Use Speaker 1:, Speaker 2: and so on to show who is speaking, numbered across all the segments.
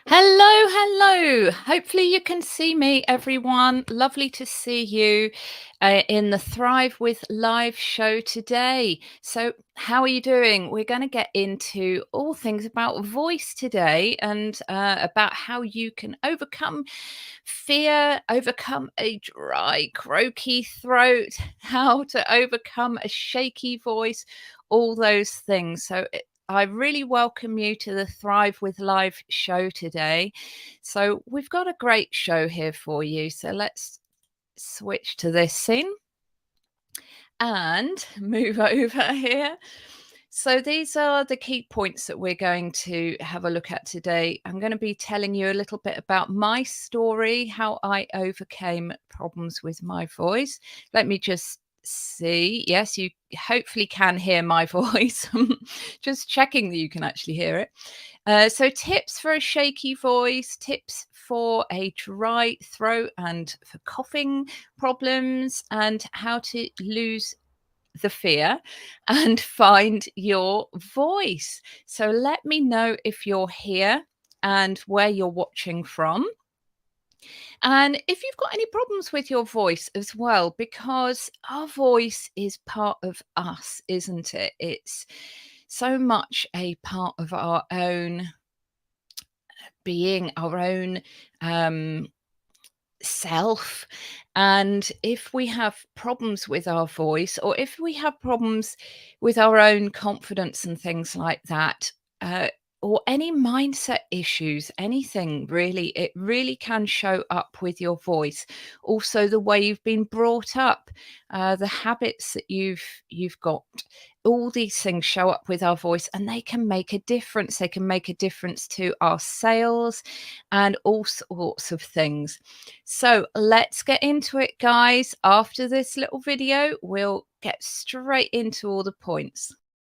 Speaker 1: Hello, hello. Hopefully, you can see me, everyone. Lovely to see you in the Thrive with Live show today. So, how are you doing? We're going to get into all things about voice today and about how you can overcome fear, overcome a dry, croaky throat, how to overcome a shaky voice, all those things. So, I really welcome you to the Thrive with Live show today. So, we've got a great show here for you. So, let's switch to this scene and move over here. So, these are the key points that we're going to have a look at today. I'm going to be telling you a little bit about my story, how I overcame problems with my voice. Let me just see. Yes, you hopefully can hear my voice. Just checking that you can actually hear it. So, tips for a shaky voice, tips for a dry throat and for coughing problems, and how to lose the fear and find your voice. So, let me know if you're here and where you're watching from. And if you've got any problems with your voice as well, because our voice is part of us, isn't it? It's so much a part of our own being, our own self. And if we have problems with our voice, or if we have problems with our own confidence and things like that, uh, or any mindset issues, anything really, it really can show up with your voice. Also, the way you've been brought up, the habits that you've got, all these things show up with our voice, and they can make a difference. They can make a difference to our sales and all sorts of things. So let's get into it, guys. After this little video, we'll get straight into all the points.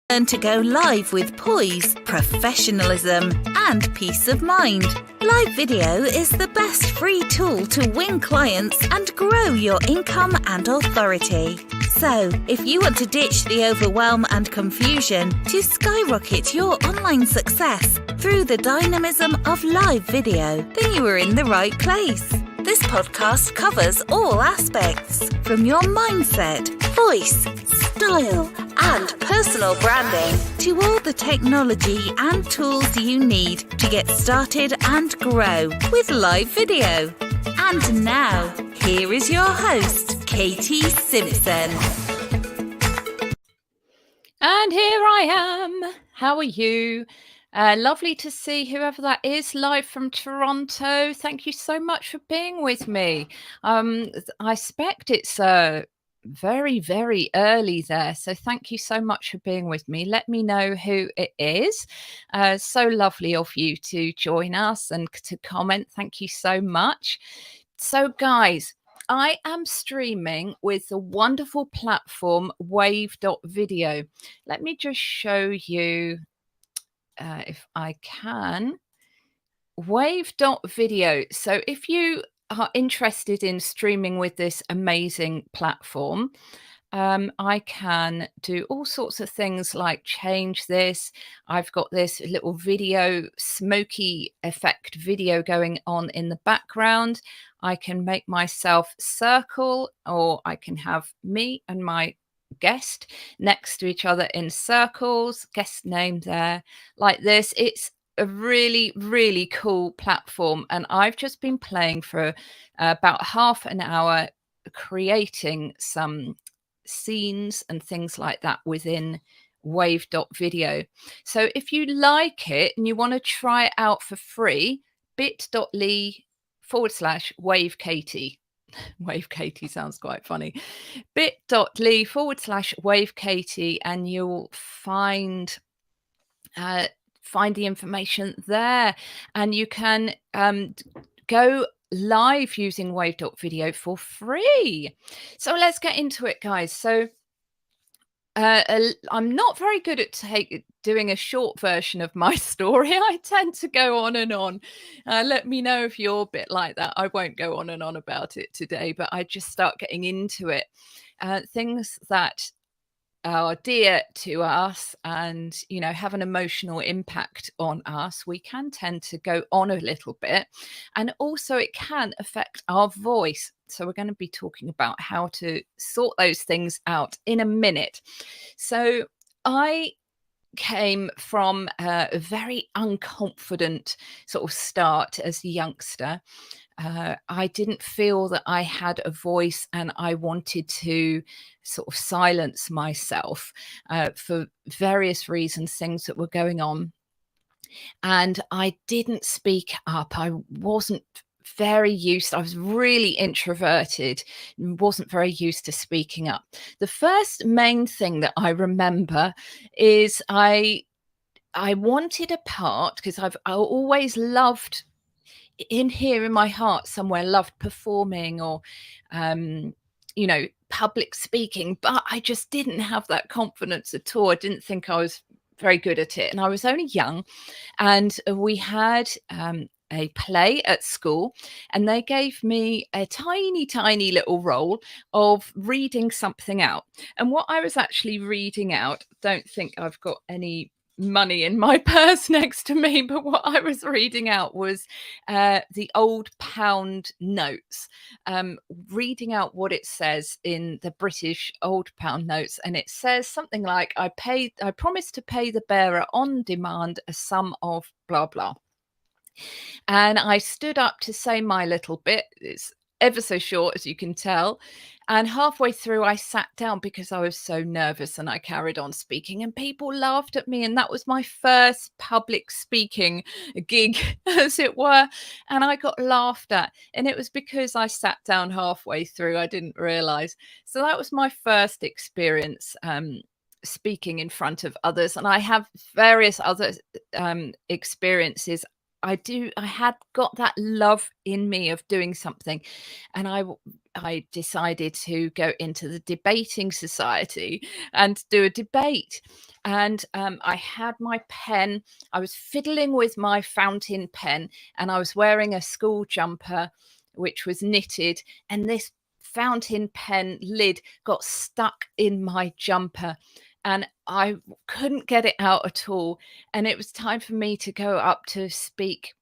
Speaker 2: Learn to go live with poise, professionalism, and peace of mind. Live video is the best free tool to win clients and grow your income and authority. So, if you want to ditch the overwhelm and confusion to skyrocket your online success through the dynamism of live video, then you are in the right place. This podcast covers all aspects, from your mindset, voice, style, and personal branding to all the technology and tools you need to get started and grow with live video. And now, here is your host, Katy Simpson.
Speaker 1: And here I am. How are you? Lovely to see whoever that is live from Toronto. Thank you so much for being with me. I expect it's very, very early there. So thank you so much for being with me. Let me know who it is. So lovely of you to join us and to comment. Thank you so much. So, guys, I am streaming with the wonderful platform wave.video. Let me just show you if I can. Wave.video. So if you are interested in streaming with this amazing platform, I can do all sorts of things like change this. I've got this little video, smoky effect video going on in the background. I can make myself circle, or I can have me and my guest next to each other in circles, guest name there, like this. It's a really, really cool platform, and I've just been playing for about half an hour, creating some scenes and things like that within wave.video. So if you like it and you want to try it out for free, bit.ly/wave Katy. Wave Katy sounds quite funny. bit.ly/wave Katy, and you'll find the information there, and you can go live using wave.video for free. So let's get into it, guys. So I'm not very good at doing a short version of my story. I tend to go on and on. Let me know if you're a bit like that. I won't go on and on about it today, but I just start getting into it. Things that are dear to us and, have an emotional impact on us, we can tend to go on a little bit. And also it can affect our voice. So we're going to be talking about how to sort those things out in a minute. So I came from a very unconfident sort of start as a youngster. I didn't feel that I had a voice, and I wanted to sort of silence myself for various reasons, things that were going on. And I didn't speak up. I wasn't very used. I was really introverted, wasn't very used to speaking up. The first main thing that I remember is I wanted a part because I always loved, in here in my heart somewhere, loved performing or public speaking, but I just didn't have that confidence at all. I didn't think I was very good at it, and I was only young. And we had a play at school, and they gave me a tiny little role of reading something out. And what I was actually reading out, don't think I've got any money in my purse next to me, but what I was reading out was the old pound notes, reading out what it says in the British old pound notes. And it says something like, I promised to pay the bearer on demand a sum of blah blah. And I stood up to say my little bit. It's ever so short, as you can tell. And halfway through, I sat down because I was so nervous, and I carried on speaking, and people laughed at me. And that was my first public speaking gig, as it were. And I got laughed at. And it was because I sat down halfway through. I didn't realize. So that was my first experience. Speaking in front of others. And I have various other experiences. I had got that love in me of doing something, and I decided to go into the debating society and do a debate. And I had my pen. I was fiddling with my fountain pen, and I was wearing a school jumper which was knitted, and this fountain pen lid got stuck in my jumper, and I couldn't get it out at all. And it was time for me to go up to speak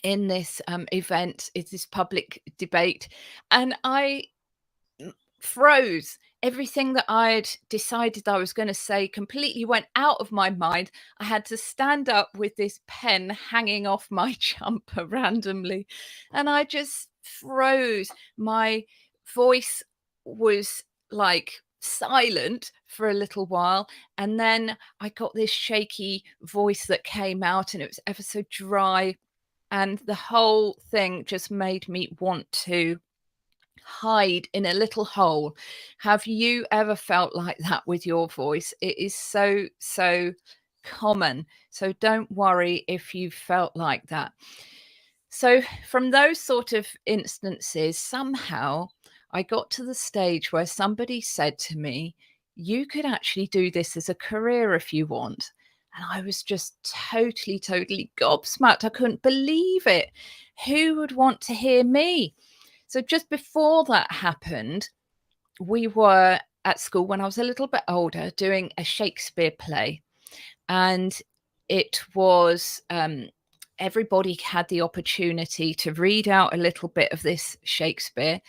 Speaker 1: in this event, it's this public debate, and I froze. Everything that I'd decided I was going to say completely went out of my mind. I had to stand up with this pen hanging off my jumper randomly, and I just froze. My voice was like silent for a little while, and then I got this shaky voice that came out, and it was ever so dry, and the whole thing just made me want to hide in a little hole. Have you ever felt like that with your voice? It is so common. So don't worry if you felt like that. So from those sort of instances, somehow I got to the stage where somebody said to me, you could actually do this as a career if you want. And I was just totally gobsmacked. I couldn't believe it. Who would want to hear me? So just before that happened, we were at school when I was a little bit older doing a Shakespeare play. And it was everybody had the opportunity to read out a little bit of this Shakespeare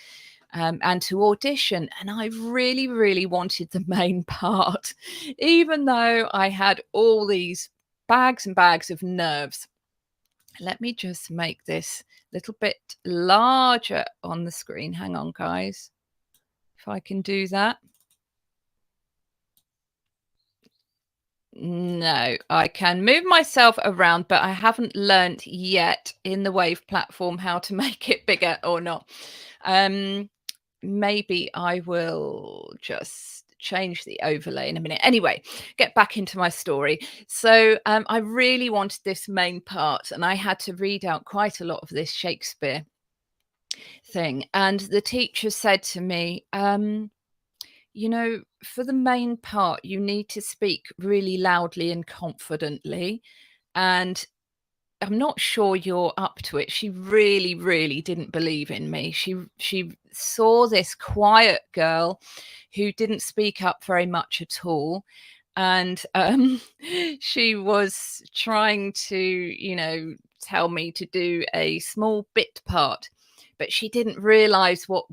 Speaker 1: and to audition. And I really wanted the main part, even though I had all these bags and bags of nerves. Let me just make this a little bit larger on the screen. Hang on, guys, if I can do that. No, I can move myself around, but I haven't learnt yet in the Wave platform how to make it bigger or not. Maybe I will just change the overlay in a minute. Anyway, get back into my story. So I really wanted this main part, and I had to read out quite a lot of this Shakespeare thing. And the teacher said to me, for the main part, you need to speak really loudly and confidently. And I'm not sure you're up to it. She really, really didn't believe in me. She saw this quiet girl who didn't speak up very much at all. And she was trying to, tell me to do a small bit part, but she didn't realize what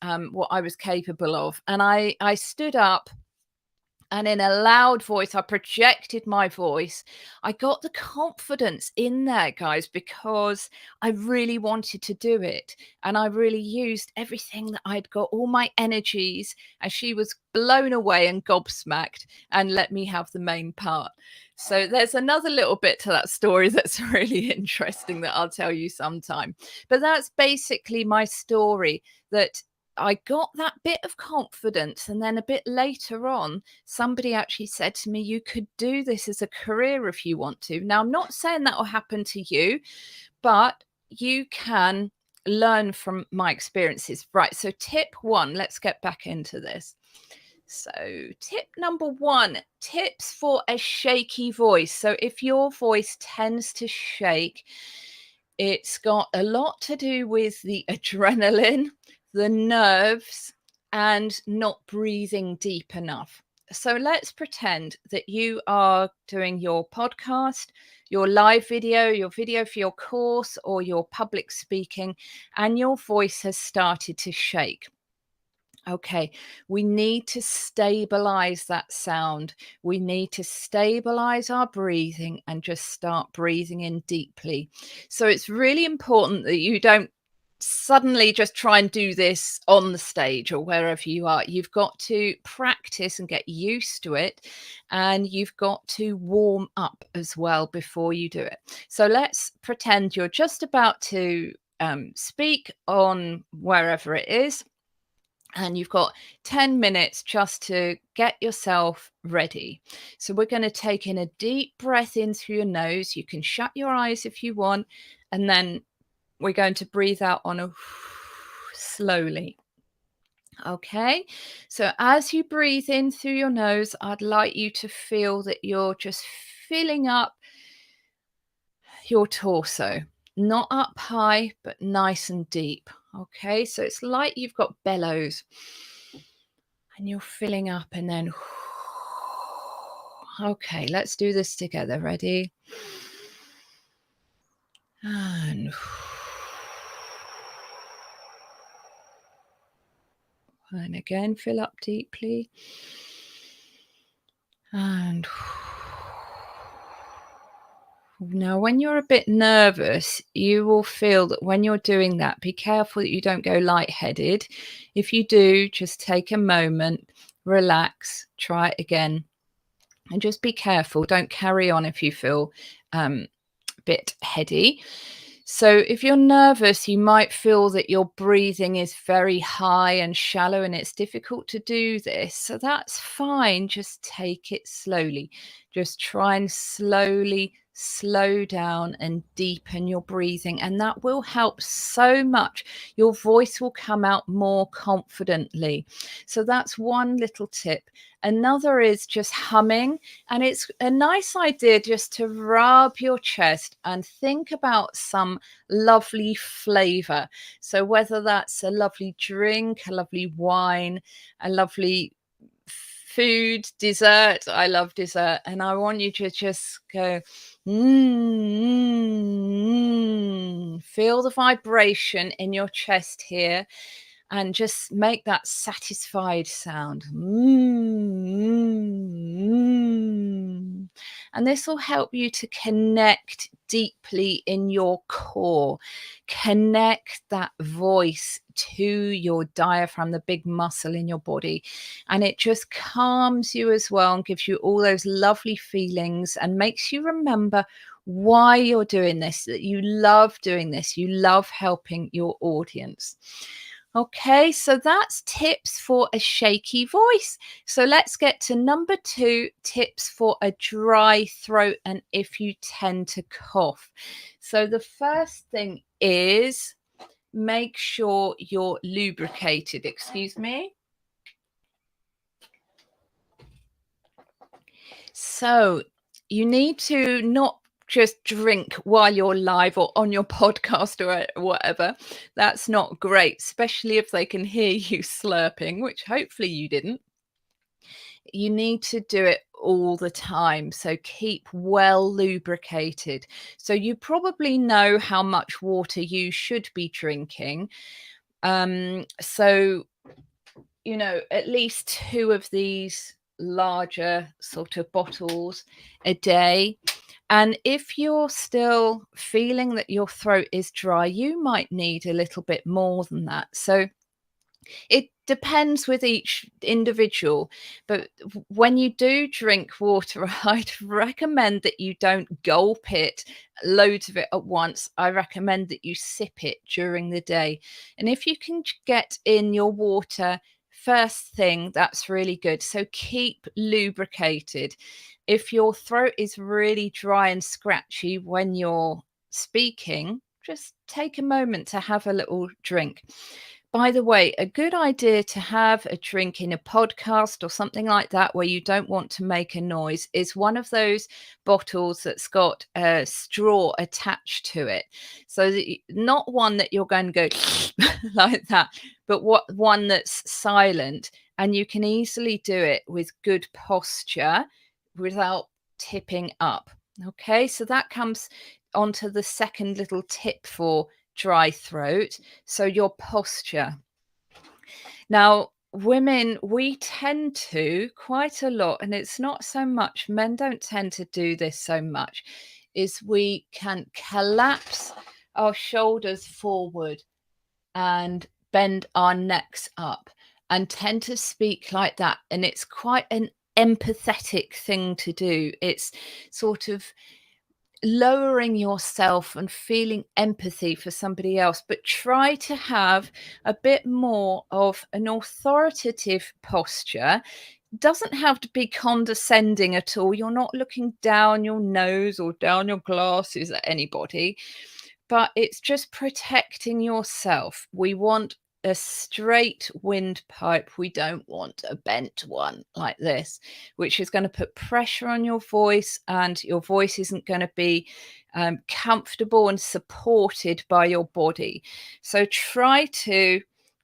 Speaker 1: I was capable of. And I stood up, and in a loud voice, I projected my voice. I got the confidence in there, guys, because I really wanted to do it. And I really used everything that I'd got, all my energies, and she was blown away and gobsmacked and let me have the main part. So there's another little bit to that story that's really interesting that I'll tell you sometime. But that's basically my story, that I got that bit of confidence, and then a bit later on, somebody actually said to me, you could do this as a career if you want to. Now, I'm not saying that will happen to you, but you can learn from my experiences. Right. So tip 1, let's get back into this. So tip number 1, tips for a shaky voice. So if your voice tends to shake, it's got a lot to do with the adrenaline, the nerves, and not breathing deep enough. So let's pretend that you are doing your podcast, your live video, your video for your course, or your public speaking, and your voice has started to shake. Okay, we need to stabilize that sound. We need to stabilize our breathing and just start breathing in deeply. So it's really important that you don't suddenly just try and do this on the stage or wherever you are. You've got to practice and get used to it, and you've got to warm up as well before you do it. So let's pretend you're just about to speak on wherever it is, and you've got 10 minutes just to get yourself ready. So we're going to take in a deep breath in through your nose. You can shut your eyes if you want, and then we're going to breathe out on a slowly. Okay, so as you breathe in through your nose, I'd like you to feel that you're just filling up your torso, not up high, but nice and deep. Okay, so it's like you've got bellows and you're filling up, and then okay, let's do this together. Ready? And again, fill up deeply. And now, when you're a bit nervous, you will feel that when you're doing that, be careful that you don't go lightheaded. If you do, just take a moment, relax, try it again, and just be careful. Don't carry on if you feel a bit heady. So if you're nervous, you might feel that your breathing is very high and shallow, and it's difficult to do this. So that's fine. Just take it slowly. Just try and slowly slow down and deepen your breathing, and that will help so much. Your voice will come out more confidently. So that's one little tip. Another is just humming, and it's a nice idea just to rub your chest and think about some lovely flavor. So whether that's a lovely drink, a lovely wine, a lovely food, dessert. I love dessert. And I want you to just go, feel the vibration in your chest here, and just make that satisfied sound. And this will help you to connect deeply in your core. Connect that voice to your diaphragm, the big muscle in your body. And it just calms you as well and gives you all those lovely feelings and makes you remember why you're doing this, that you love doing this. You love helping your audience. Okay, so that's tips for a shaky voice. So let's get to number 2, tips for a dry throat and if you tend to cough. So the first thing is make sure you're lubricated. Excuse me. So you need to not just drink while you're live or on your podcast or whatever. That's not great, especially if they can hear you slurping, which hopefully you didn't. You need to do it all the time. So keep well lubricated. So you probably know how much water you should be drinking. So, at least 2 of these larger sort of bottles a day. And if you're still feeling that your throat is dry, you might need a little bit more than that. So it depends with each individual, but when you do drink water, I'd recommend that you don't gulp it, loads of it at once. I recommend that you sip it during the day. And if you can get in your water first thing, that's really good. So keep lubricated. If your throat is really dry and scratchy when you're speaking, just take a moment to have a little drink. By the way, a good idea to have a drink in a podcast or something like that where you don't want to make a noise is one of those bottles that's got a straw attached to it. So that not one that you're going to go like that, but one that's silent, and you can easily do it with good posture without tipping up. Okay, so that comes onto the second little tip for dry throat. So your posture. Now, women, we tend to quite a lot, and it's not so much, men don't tend to do this so much, is we can collapse our shoulders forward and bend our necks up and tend to speak like that. And it's quite an empathetic thing to do. It's sort of lowering yourself and feeling empathy for somebody else, but try to have a bit more of an authoritative posture. Doesn't have to be condescending at all. You're not looking down your nose or down your glasses at anybody, but it's just protecting yourself. We want a straight windpipe. We don't want a bent one like this, which is going to put pressure on your voice, and your voice isn't going to be comfortable and supported by your body. So try to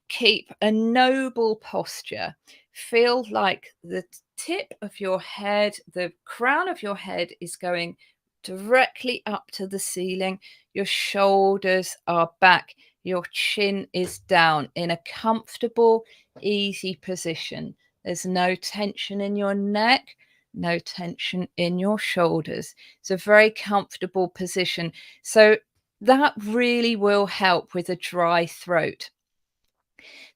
Speaker 1: keep a noble posture. Feel like the tip of your head, the crown of your head is going directly up to the ceiling. Your shoulders are back. Your chin is down in a comfortable, easy position. There's no tension in your neck, no tension in your shoulders. It's a very comfortable position. So that really will help with a dry throat.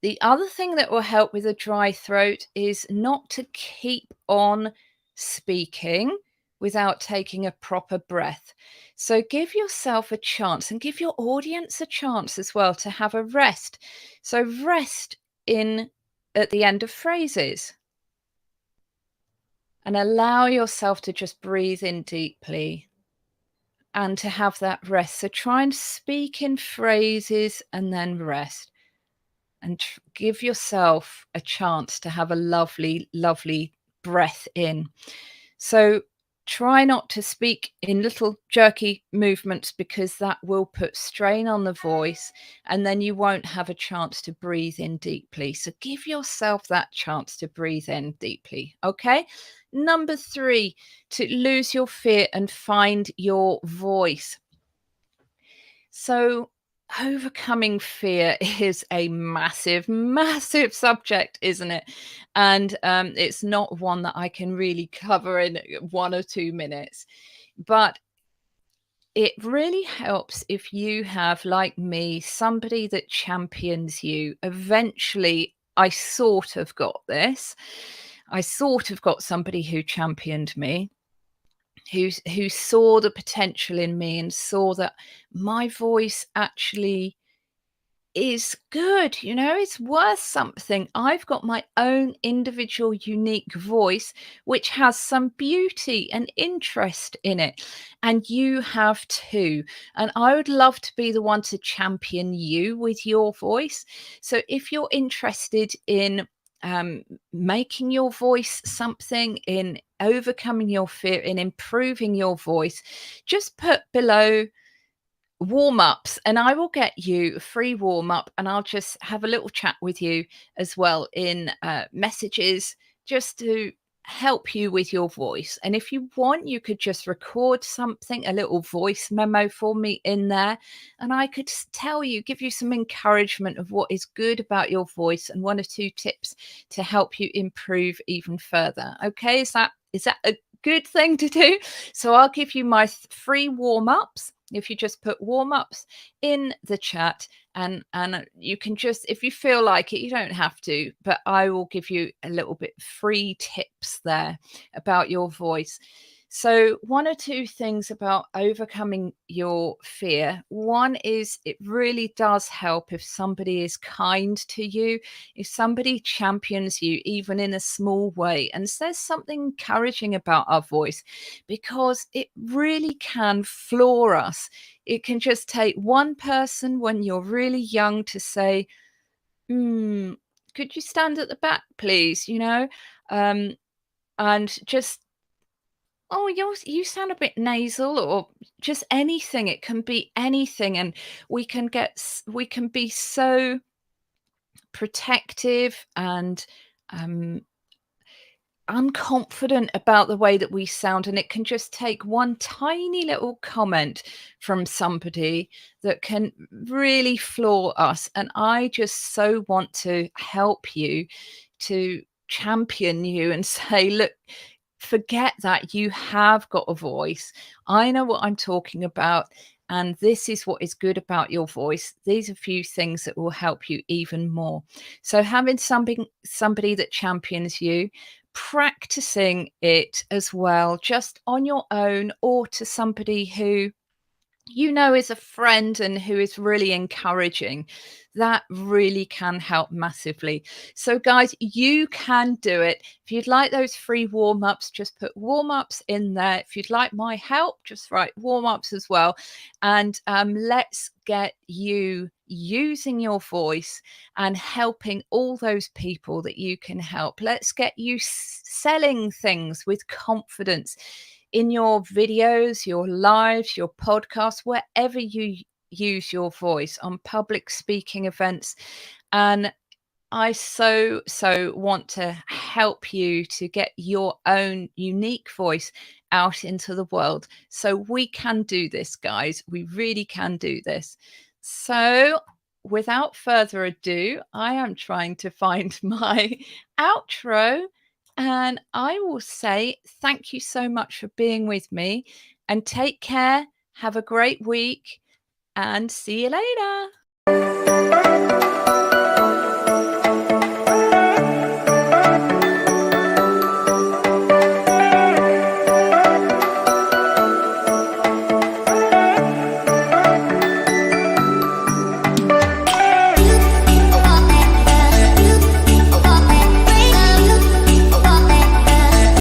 Speaker 1: The other thing that will help with a dry throat is not to keep on speaking without taking a proper breath. So give yourself a chance and give your audience a chance as well to have a rest. So rest in at the end of phrases and allow yourself to just breathe in deeply and to have that rest. So try and speak in phrases and then rest. And give yourself a chance to have a lovely, lovely breath in. So try not to speak in little jerky movements, because that will put strain on the voice and then you won't have a chance to breathe in deeply. So give yourself that chance to breathe in deeply. Okay. Number 3, to lose your fear and find your voice. So overcoming fear is a massive, massive subject, isn't it? And it's not one that I can really cover in 1 or 2 minutes. But it really helps if you have, like me, somebody that champions you. Eventually, I sort of got this. I sort of got somebody who championed me, who saw the potential in me and saw that my voice actually is good, it's worth something. I've got my own individual unique voice, which has some beauty and interest in it, and you have too. And I would love to be the one to champion you with your voice. So if you're interested in making your voice something, in overcoming your fear, in improving your voice, just put below warm-ups, and I will get you a free warm-up, and I'll just have a little chat with you as well in messages, just to help you with your voice. And if you want, you could just record something, a little voice memo for me in there, and I could tell you, give you some encouragement of what is good about your voice, and 1 or 2 tips to help you improve even further. Okay, is that a good thing to do? So I'll give you my free warm-ups. If you just put warm-ups in the chat, and you can just, if you feel like it, you don't have to, but I will give you a little bit free tips there about your voice. So 1 or 2 things about overcoming your fear. One is, it really does help if somebody is kind to you, if somebody champions you, even in a small way, and says something encouraging about our voice, because it really can floor us. It can just take one person when you're really young to say, could you stand at the back, please? And just, oh, you sound a bit nasal, or just anything. It can be anything, and we can be so protective and unconfident about the way that we sound, and it can just take one tiny little comment from somebody that can really floor us. And I just so want to help you, to champion you, and say, look, forget that. You have got a voice. I know what I'm talking about. And this is what is good about your voice. These are a few things that will help you even more. So having somebody that champions you, practicing it as well, just on your own, or to somebody who is a friend and who is really encouraging, that really can help massively. So guys, you can do it. If you'd like those free warm-ups, just put warm-ups in there. If you'd like my help, just write warm-ups as well. And let's get you using your voice and helping all those people that you can help. Let's get you selling things with confidence in your videos, your lives, your podcasts, wherever you use your voice, on public speaking events. And I so want to help you to get your own unique voice out into the world. So we can do this, guys. We really can do this. So without further ado, I am trying to find my outro, and I will say thank you so much for being with me, and take care. Have a great week, and see you later.